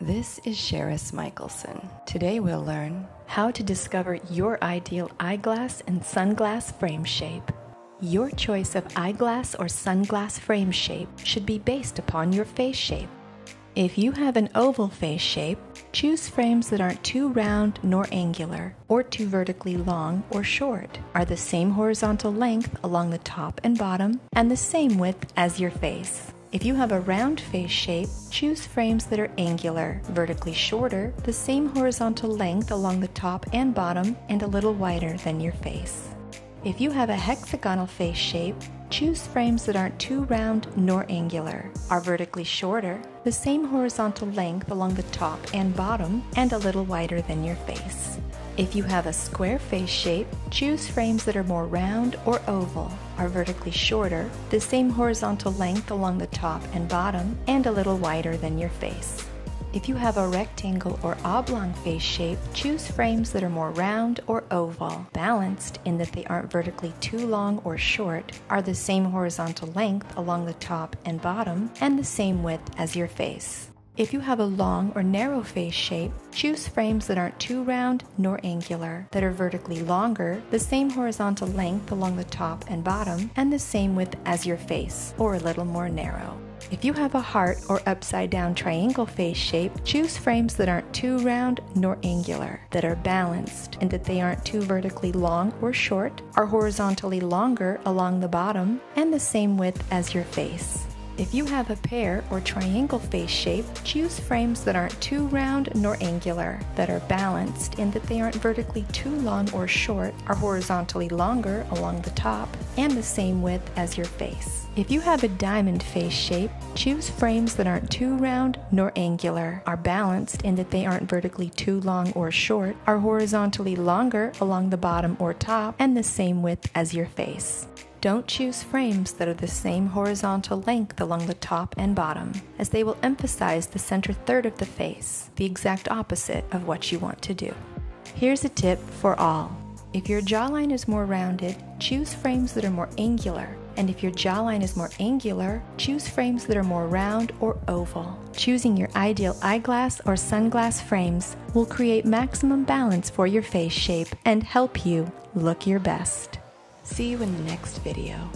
This is CHARIS Michelsen. Today we'll learn how to discover your ideal eyeglass and sunglass frame shape. Your choice of eyeglass or sunglass frame shape should be based upon your face shape. If you have an oval face shape, choose frames that aren't too round nor angular, or too vertically long or short, are the same horizontal length along the top and bottom, and the same width as your face. If you have a round face shape, choose frames that are angular, vertically shorter, the same horizontal length along the top and bottom, and a little wider than your face. If you have a hexagonal face shape, choose frames that aren't too round nor angular, are vertically shorter, the same horizontal length along the top and bottom, and a little wider than your face. If you have a square face shape, choose frames that are more round or oval, are vertically shorter, the same horizontal length along the top and bottom, and a little wider than your face. If you have a rectangle or oblong face shape, choose frames that are more round or oval, balanced in that they aren't vertically too long or short, are the same horizontal length along the top and bottom, and the same width as your face. If you have a long or narrow face shape, choose frames that aren't too round nor angular, that are vertically longer, the same horizontal length along the top and bottom, and the same width as your face, or a little more narrow. If you have a heart or upside down triangle face shape, choose frames that aren't too round nor angular, that are balanced in that they aren't too vertically long or short, are horizontally longer along the bottom, and the same width as your face. If you have a pear or triangle face shape, choose frames that aren't too round nor angular, that are balanced in that they aren't vertically too long or short, are horizontally longer along the top, and the same width as your face. If you have a diamond face shape, choose frames that aren't too round nor angular, are balanced in that they aren't vertically too long or short, are horizontally longer along the bottom or top, and the same width as your face. Don't choose frames that are the same horizontal length along the top and bottom, as they will emphasize the center third of the face, the exact opposite of what you want to do. Here's a tip for all. If your jawline is more rounded, choose frames that are more angular, and if your jawline is more angular, choose frames that are more round or oval. Choosing your ideal eyeglass or sunglass frames will create maximum balance for your face shape and help you look your best. See you in the next video.